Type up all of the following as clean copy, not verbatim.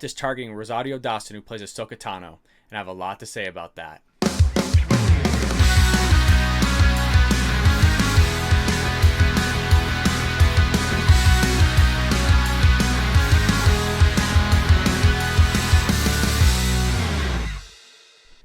Is targeting Rosario Dawson, who plays Ahsoka Tano, and I have a lot to say about that.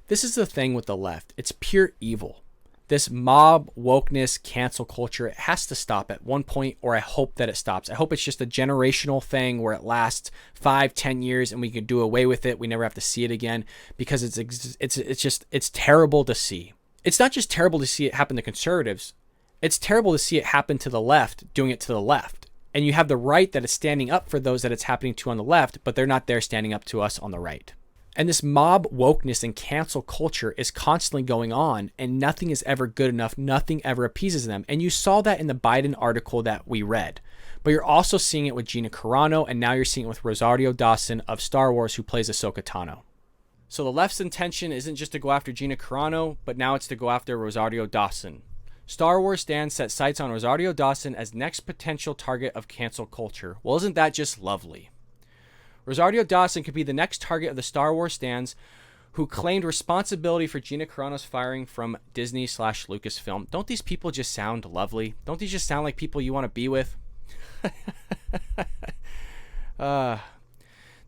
This is the thing with the left. It's pure evil. This mob wokeness, cancel culture, it has to stop at one point, or I hope that it stops. I hope it's just a generational thing where it lasts 5-10 years and we can do away with it. We never have to see it again, because it's terrible to see. It's not just terrible to see it happen to conservatives. It's terrible to see it happen to the left, doing it to the left. And you have the right that is standing up for those that it's happening to on the left, but they're not there standing up to us on the right. And this mob wokeness and cancel culture is constantly going on, and nothing is ever good enough. Nothing ever appeases them. And you saw that in the Biden article that we read. But you're also seeing it with Gina Carano, and now you're seeing it with Rosario Dawson of Star Wars, who plays Ahsoka Tano. So the left's intention isn't just to go after Gina Carano, but now it's to go after Rosario Dawson. Star Wars stands set sights on Rosario Dawson as next potential target of cancel culture. Well, isn't that just lovely? Rosario Dawson could be the next target of the Star Wars stands who claimed responsibility for Gina Carano's firing from Disney/Lucasfilm. Don't these people just sound lovely? Don't these just sound like people you want to be with? The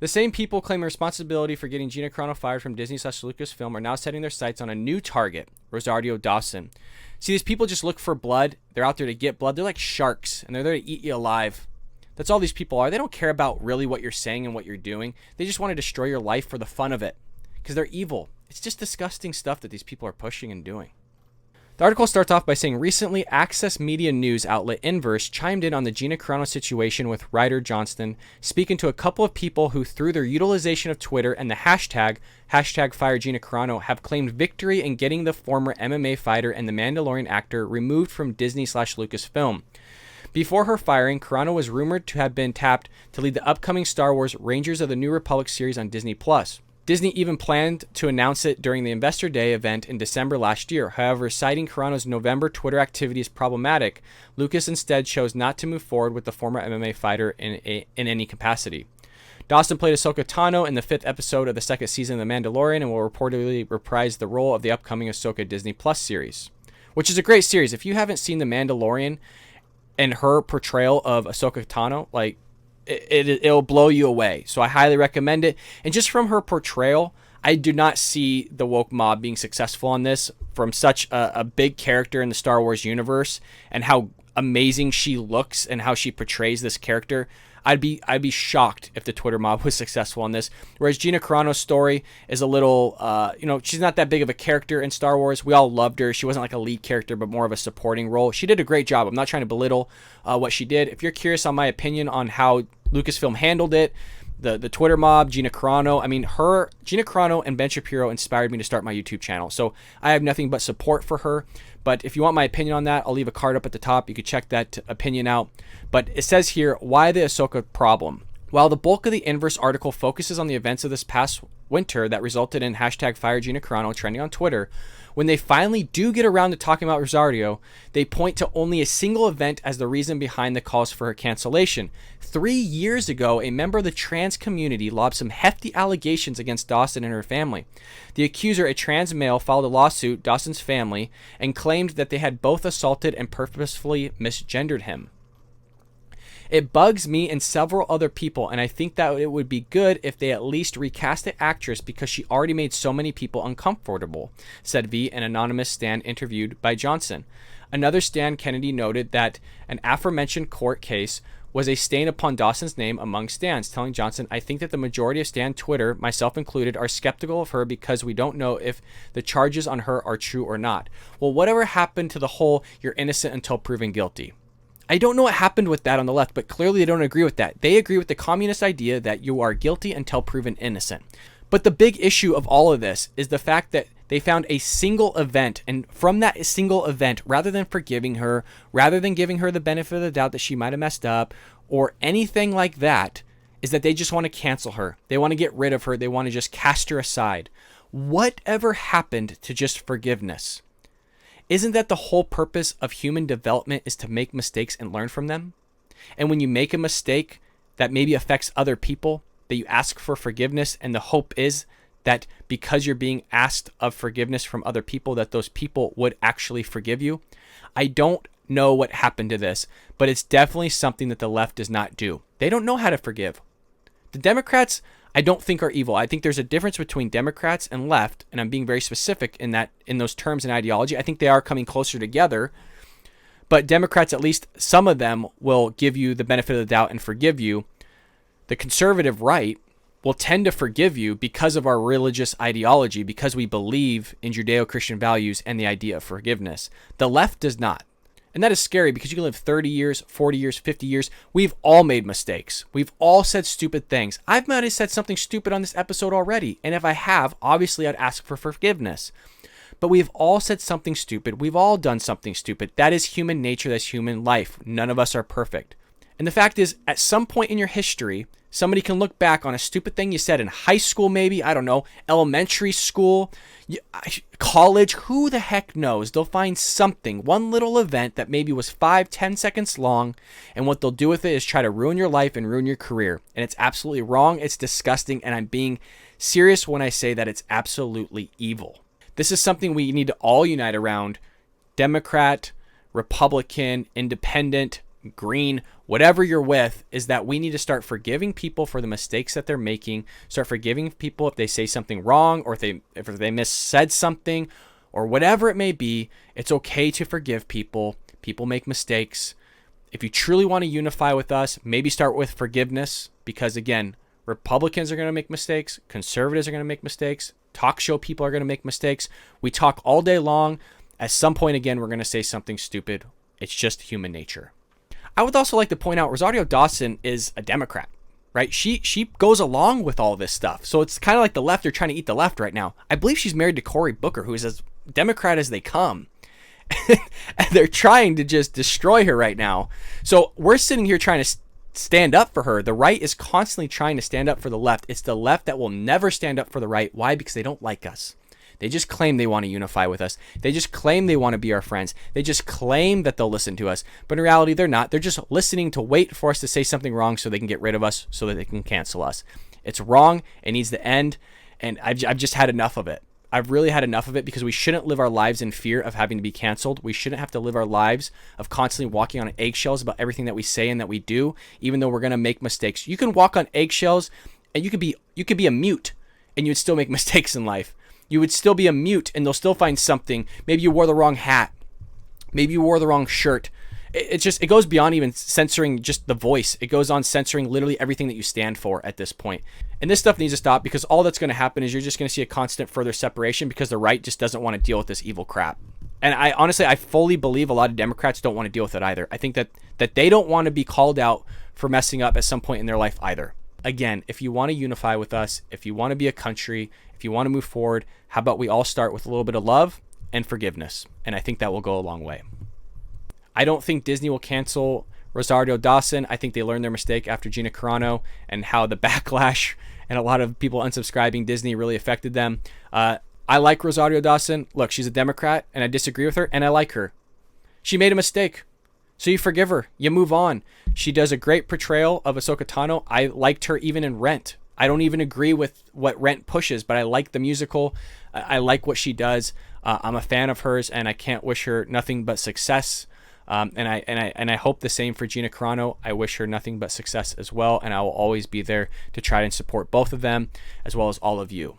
same people claiming responsibility for getting Gina Carano fired from Disney/Lucasfilm are now setting their sights on a new target, Rosario Dawson. See, these people just look for blood. They're out there to get blood. They're like sharks, and they're there to eat you alive. That's all these people are. They don't care about really what you're saying and what you're doing. They just want to destroy your life for the fun of it, because they're evil. It's just disgusting stuff that these people are pushing and doing. The article starts off by saying, recently, Access Media news outlet Inverse chimed in on the Gina Carano situation with Ryder Johnston, speaking to a couple of people who, through their utilization of Twitter and the hashtag #FireGinaCarano, have claimed victory in getting the former MMA fighter and the Mandalorian actor removed from Disney/Lucasfilm. Before her firing, Carano was rumored to have been tapped to lead the upcoming Star Wars Rangers of the New Republic series on Disney+. Disney even planned to announce it during the Investor Day event in December last year. However, citing Carano's November Twitter activity as problematic, Lucas instead chose not to move forward with the former MMA fighter in any capacity. Dawson played Ahsoka Tano in the 5th episode of the 2nd season of The Mandalorian and will reportedly reprise the role of the upcoming Ahsoka Disney Plus series, which is a great series. If you haven't seen The Mandalorian and her portrayal of Ahsoka Tano, like, it'll blow you away. So I highly recommend it. And just from her portrayal, I do not see the woke mob being successful on this, from such a big character in the Star Wars universe and how amazing she looks and how she portrays this character. I'd be shocked if the Twitter mob was successful on this. Whereas Gina Carano's story is a little, she's not that big of a character in Star Wars. We all loved her. She wasn't like a lead character, but more of a supporting role. She did a great job. I'm not trying to belittle what she did. If you're curious on my opinion on how Lucasfilm handled it, the Twitter mob, Gina Carano, Gina Carano and Ben Shapiro inspired me to start my YouTube channel. So I have nothing but support for her. But if you want my opinion on that, I'll leave a card up at the top. You can check that opinion out. But it says here, why the Ahsoka problem? While the bulk of the Inverse article focuses on the events of this past winter that resulted in #FireGinaCarano trending on Twitter, when they finally do get around to talking about Rosario, they point to only a single event as the reason behind the calls for her cancellation. 3 years ago, a member of the trans community lobbed some hefty allegations against Dawson and her family. The accuser, a trans male, filed a lawsuit, Dawson's family, and claimed that they had both assaulted and purposefully misgendered him. It bugs me and several other people, and I think that it would be good if they at least recast the actress because she already made so many people uncomfortable, said V, an anonymous stan interviewed by Johnson. Another stan, Kennedy, noted that an aforementioned court case was a stain upon Dawson's name among stans, telling Johnson, I think that the majority of stan Twitter, myself included, are skeptical of her because we don't know if the charges on her are true or not. Well, whatever happened to the whole you're innocent until proven guilty? I don't know what happened with that on the left, but clearly they don't agree with that. They agree with the communist idea that you are guilty until proven innocent. But the big issue of all of this is the fact that they found a single event, and from that single event, rather than forgiving her, rather than giving her the benefit of the doubt that she might have messed up or anything like that, is that they just want to cancel her. They want to get rid of her. They want to just cast her aside. Whatever happened to just forgiveness? Isn't that the whole purpose of human development, is to make mistakes and learn from them? And when you make a mistake that maybe affects other people, that you ask for forgiveness, and the hope is that because you're being asked of forgiveness from other people, that those people would actually forgive you. I don't know what happened to this, but it's definitely something that the left does not do. They don't know how to forgive. The Democrats, I don't think, are evil. I think there's a difference between Democrats and left, and I'm being very specific in those terms and ideology. I think they are coming closer together, but Democrats, at least some of them, will give you the benefit of the doubt and forgive you. The conservative right will tend to forgive you because of our religious ideology, because we believe in Judeo-Christian values and the idea of forgiveness. The left does not. And that is scary because you can live 30 years, 40 years, 50 years. We've all made mistakes. We've all said stupid things. I've might have said something stupid on this episode already. And if I have, obviously I'd ask for forgiveness. But we've all said something stupid. We've all done something stupid. That is human nature. That's human life. None of us are perfect. And the fact is, at some point in your history, somebody can look back on a stupid thing you said in high school, maybe, I don't know, elementary school, college, who the heck knows? They'll find something, one little event that maybe was 5-10 seconds long, and what they'll do with it is try to ruin your life and ruin your career. And it's absolutely wrong, it's disgusting, and I'm being serious when I say that it's absolutely evil. This is something we need to all unite around. Democrat, Republican, Independent, Green, whatever you're with, is that we need to start forgiving people for the mistakes that they're making. Start forgiving people if they say something wrong, or if they missaid something, or whatever it may be. It's okay to forgive people. People make mistakes. If you truly want to unify with us, maybe start with forgiveness, because again, Republicans are going to make mistakes. Conservatives are going to make mistakes. Talk show people are going to make mistakes. We talk all day long. At some point, again, we're going to say something stupid. It's just human nature. I would also like to point out Rosario Dawson is a Democrat, right? She goes along with all this stuff. So it's kind of like the left are trying to eat the left right now. I believe she's married to Cory Booker, who is as Democrat as they come. And they're trying to just destroy her right now. So we're sitting here trying to stand up for her. The right is constantly trying to stand up for the left. It's the left that will never stand up for the right. Why? Because they don't like us. They just claim they want to unify with us. They just claim they want to be our friends. They just claim that they'll listen to us. But in reality, they're not. They're just listening to wait for us to say something wrong so they can get rid of us, so that they can cancel us. It's wrong. It needs to end. And I've just had enough of it. I've really had enough of it, because we shouldn't live our lives in fear of having to be canceled. We shouldn't have to live our lives of constantly walking on eggshells about everything that we say and that we do, even though we're going to make mistakes. You can walk on eggshells, and you could be a mute, and you'd still make mistakes in life. You would still be a mute, and they'll still find something. Maybe you wore the wrong hat. Maybe you wore the wrong shirt. It goes beyond even censoring just the voice. It goes on censoring literally everything that you stand for at this point. And this stuff needs to stop, because all that's going to happen is you're just going to see a constant further separation, because the right just doesn't want to deal with this evil crap. And I fully believe a lot of Democrats don't want to deal with it either. I think that they don't want to be called out for messing up at some point in their life either. Again, if you want to unify with us, if you want to be a country, if you want to move forward, how about we all start with a little bit of love and forgiveness? And I think that will go a long way. I don't think Disney will cancel Rosario Dawson. I think they learned their mistake after Gina Carano, and how the backlash and a lot of people unsubscribing Disney really affected them. I like Rosario Dawson. Look, she's a Democrat, and I disagree with her, and I like her. She made a mistake, so you forgive her. You move on. She does a great portrayal of Ahsoka Tano. I liked her even in Rent. I don't even agree with what Rent pushes, but I like the musical. I like what she does. I'm a fan of hers, and I can't wish her nothing but success. And I hope the same for Gina Carano. I wish her nothing but success as well, and I will always be there to try and support both of them, as well as all of you.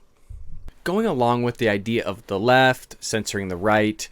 Going along with the idea of the left censoring the right,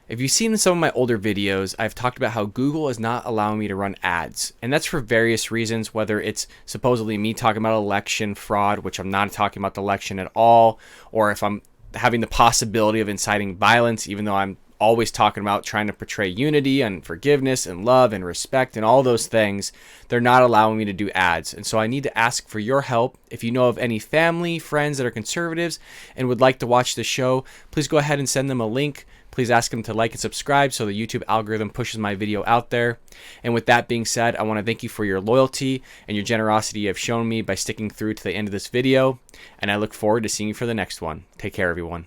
if you've seen some of my older videos, I've talked about how Google is not allowing me to run ads. And that's for various reasons, whether it's supposedly me talking about election fraud, which I'm not talking about the election at all, or if I'm having the possibility of inciting violence, even though I'm always talking about trying to portray unity and forgiveness and love and respect and all those things. They're not allowing me to do ads. And so I need to ask for your help. If you know of any family, friends that are conservatives and would like to watch the show, please go ahead and send them a link. Please ask them to like and subscribe so the YouTube algorithm pushes my video out there. And with that being said, I want to thank you for your loyalty and your generosity you have shown me by sticking through to the end of this video. And I look forward to seeing you for the next one. Take care, everyone.